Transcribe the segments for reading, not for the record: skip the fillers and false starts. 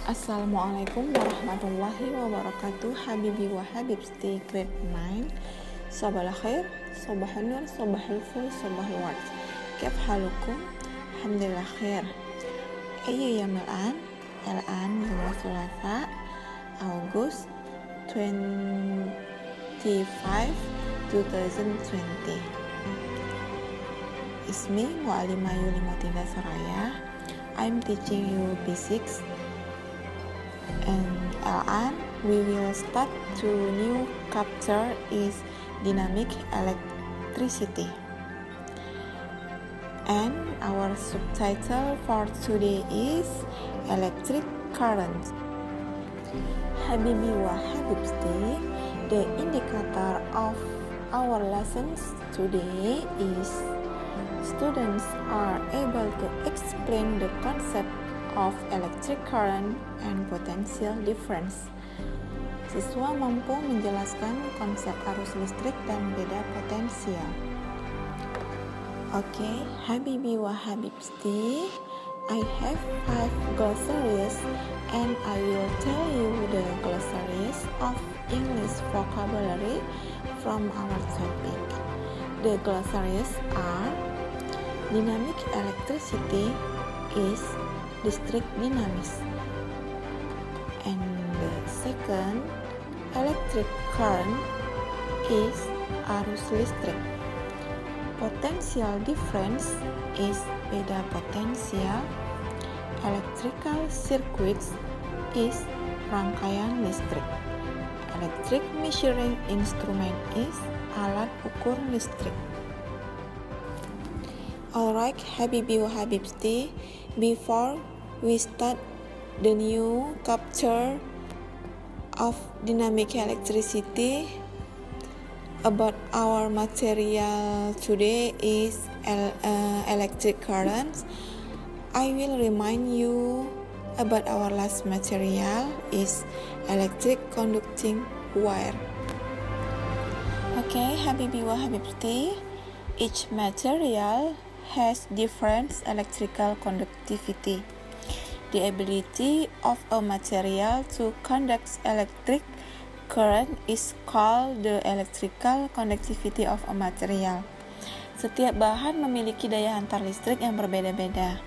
Assalamualaikum warahmatullahi wabarakatuh. Habibi wa habibti grade 9. Sabah khair, sabah nur, sabah ful, sabah ward. Kif halukum? Alhamdulillah khair. Ayya yamil الآن يوم الثلاثاء August 25, 2020. Ismi Mu'alimah Yulimutinda Soraya. I'm teaching you basics. And الآن we will start to new chapter is dynamic electricity. And our subtitle for today is electric current. Habibi wa habibti, the indicator of our lessons today is students are able to explain the concept of electric current and potential difference. Siswa mampu menjelaskan konsep arus listrik dan beda potensial. Okay, Habibi wa habibti, I have 5 glossaries and I will tell you the glossaries of English vocabulary from our topic. The glossaries are: dynamic electricity is listrik dinamis, and the second, electric current is arus listrik. Potential difference is beda potensial. Electrical circuits is rangkaian listrik. Electric measuring instrument is alat ukur listrik. Alright, Habibi wa habibti, before we start the new chapter of dynamic electricity, about our material today is electric currents. I will remind you about our last material is electric conducting wire. Okay, Habibi wa habibti, each material has different electrical conductivity. The ability of a material to conduct electric current is called the electrical conductivity of a material. Setiap bahan memiliki daya hantar listrik yang berbeda-beda.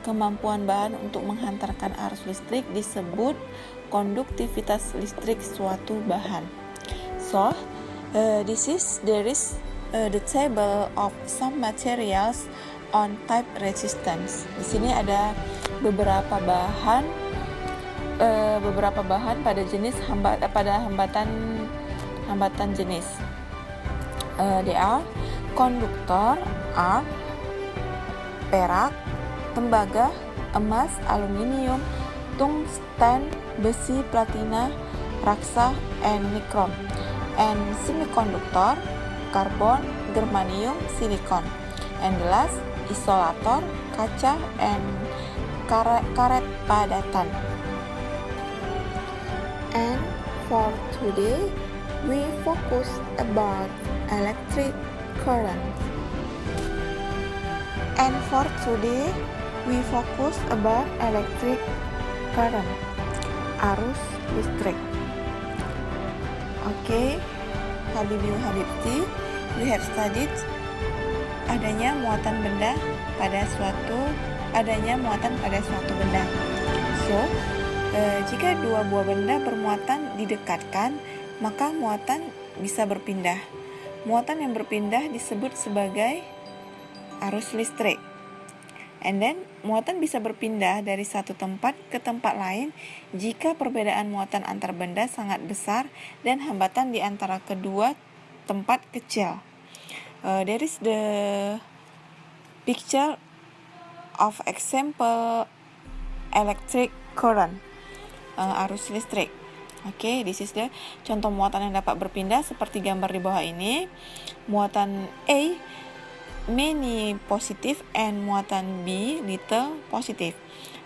Kemampuan bahan untuk menghantarkan arus listrik disebut konduktivitas listrik suatu bahan. So, there is the table of some materials on type resistance. Di sini ada beberapa bahan pada jenis hambatan jenis. They are konduktor, arc, perak, tembaga, emas, aluminium, tungsten, besi, platina, raksa, and nikrom. And semiconductor, karbon, germanium, silikon. And the last, isolator, kaca, and karet padatan. And for today, we focus about electric current. And for today, we focus about electric current, arus listrik. Okay, Habibi wa habibti, we have studied adanya muatan pada suatu benda. So, jika dua buah benda bermuatan didekatkan, maka muatan bisa berpindah. Muatan yang berpindah disebut sebagai arus listrik. And then, muatan bisa berpindah dari satu tempat ke tempat lain jika perbedaan muatan antar benda sangat besar dan hambatan di antara kedua tempat kecil. There is the picture of example electric current. Arus listrik. Okay, this is the contoh muatan yang dapat berpindah seperti gambar di bawah ini. Muatan A many positive and muatan B little positive.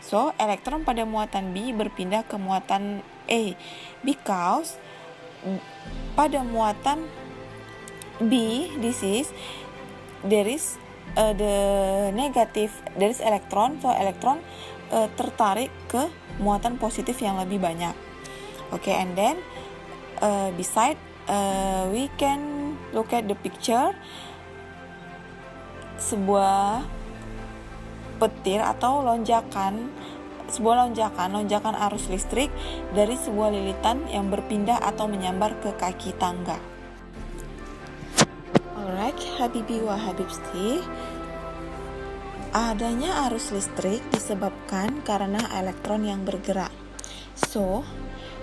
So, elektron pada muatan B berpindah ke muatan A because pada muatan B there is the negative, there is electron, so electron tertarik ke muatan positif yang lebih banyak. Okay, and then beside we can look at the picture. Sebuah petir atau lonjakan arus listrik dari sebuah lilitan yang berpindah atau menyambar ke kaki tangga. Alright, Habibi wa Habibti, adanya arus listrik disebabkan karena elektron yang bergerak. So,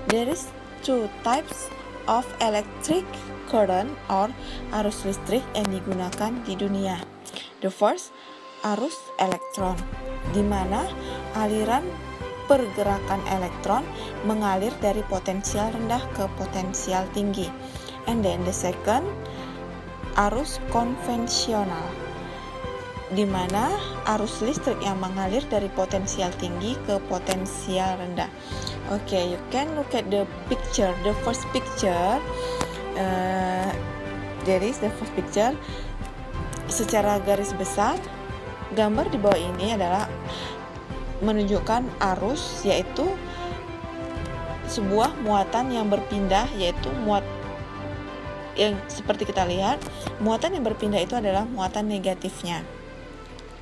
there is two types of electric current or arus listrik yang digunakan di dunia. The first, arus elektron, di mana aliran pergerakan elektron mengalir dari potensial rendah ke potensial tinggi. And then the second, arus konvensional, di mana arus listrik yang mengalir dari potensial tinggi ke potensial rendah. Okay, you can look at the picture. The first picture, there is the first picture. Secara garis besar, gambar di bawah ini adalah menunjukkan arus, yaitu sebuah muatan yang berpindah, yaitu yang seperti kita lihat, muatan yang berpindah itu adalah muatan negatifnya.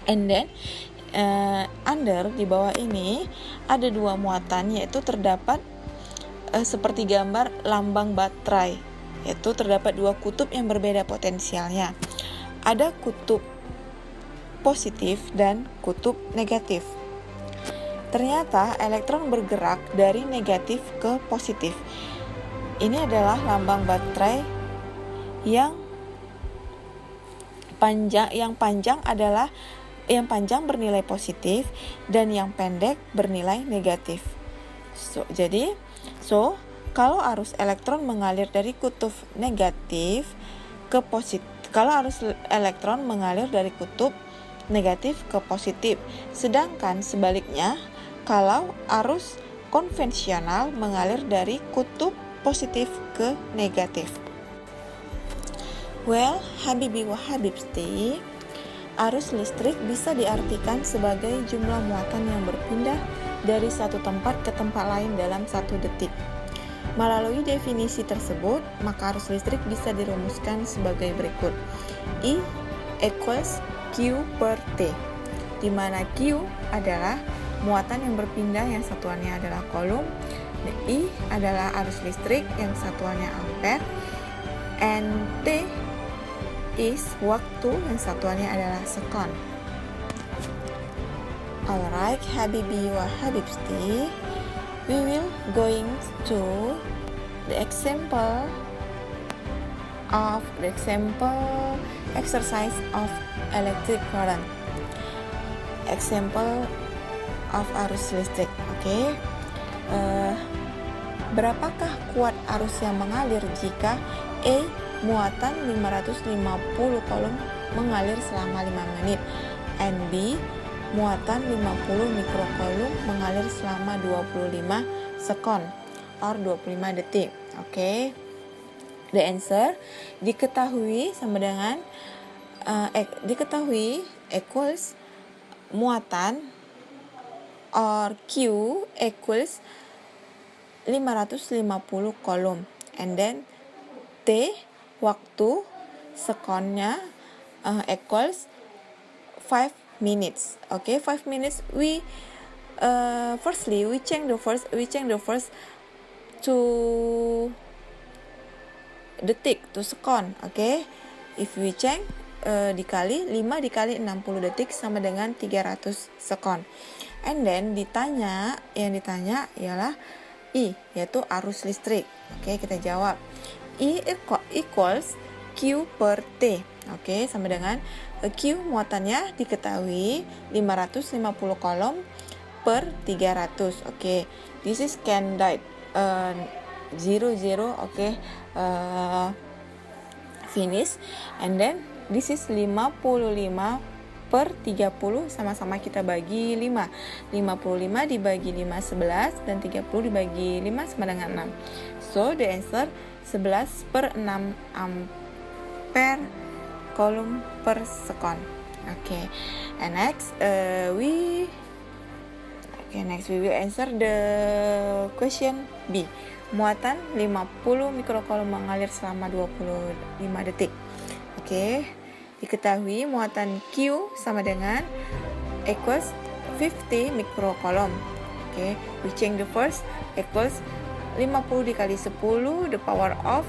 And then under di bawah ini ada dua muatan, yaitu terdapat seperti gambar lambang baterai, yaitu terdapat dua kutub yang berbeda potensialnya. Ada kutub positif dan kutub negatif. Ternyata elektron bergerak dari negatif ke positif. Ini adalah lambang baterai yang panjang bernilai positif dan yang pendek bernilai negatif. So, kalau arus elektron mengalir dari kutub negatif ke positif, ke positif. Sedangkan sebaliknya, kalau arus konvensional mengalir dari kutub positif ke negatif. Well, Habibi wa Habibti, arus listrik bisa diartikan sebagai jumlah muatan yang berpindah dari satu tempat ke tempat lain dalam 1 detik. Melalui definisi tersebut, maka arus listrik bisa dirumuskan sebagai berikut. I equals Q per T, di mana Q adalah muatan yang berpindah yang satuannya adalah coulomb, I adalah arus listrik yang satuannya ampere, and T is waktu yang satuannya adalah sekon. Alright, Habibi wa Habibti, we will going to the example exercise of electric current. Example of arus listrik. Okay. Berapakah kuat arus yang mengalir jika E muatan 550 coulomb mengalir selama 5 menit, and B muatan 50 mikrocoulomb mengalir selama 25 sekon or 25 detik. Okay. The answer diketahui sama dengan diketahui equals muatan or Q equals 550 coulomb, and then T waktu sekonnya equals 5 minutes. Okay, 5 minutes. We change the first to detik to sekon. Okay, if we change dikali 5 dikali 60 detik sama dengan 300 sekon. And then yang ditanya ialah I, yaitu arus listrik. Oke, kita jawab. I equals Q per T. Oke, sama dengan Q muatannya diketahui 550 coulomb per 300. Oke, this is candidate 0. Oke, finish. And then this is 55 per 30, sama-sama kita bagi 5. 55 dibagi 5 11, dan 30 dibagi 5 sama dengan 6. So the answer 11 per 6 ampere coulomb per second. Okay, and next Okay, next we will answer the question B. Muatan 50 mikrokolom mengalir selama 25 detik. Oke, diketahui muatan Q sama dengan equals 50 mikrokolom. Oke, we change the first equals 50 dikali 10 the power of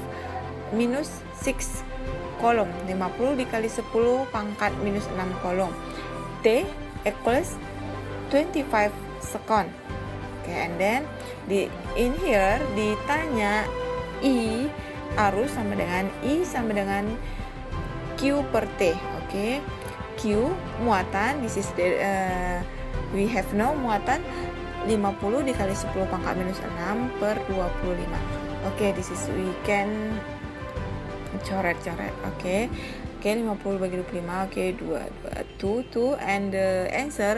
minus 6 kolom. 50 dikali 10 pangkat minus 6 kolom. T equals 25 second. Okay, and then in here ditanya I arus sama dengan I sama dengan Q per T. Okay, Q muatan, this is the we have no muatan 50 dikali 10 pangkat minus 6 per 25. Okay, this is we can coret-coret. Okay, 50 bagi 25. Okay, 2 and the answer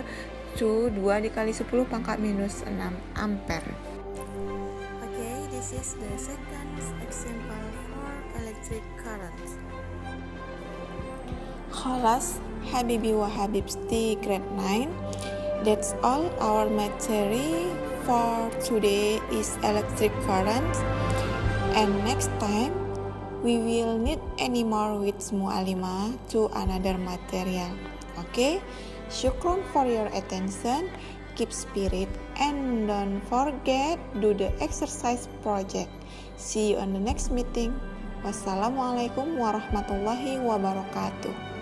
2 dikali 10 pangkat minus 6 ampere. Okay, this is the second example for electric current. Khalas, Habibi wa Habibti grade 9. That's all our material for today is electric current. And next time we will need any more with Mu'alima to another material. Okay? Shukron for your attention, keep spirit, and don't forget do the exercise project. See you on the next meeting. Wassalamualaikum warahmatullahi wabarakatuh.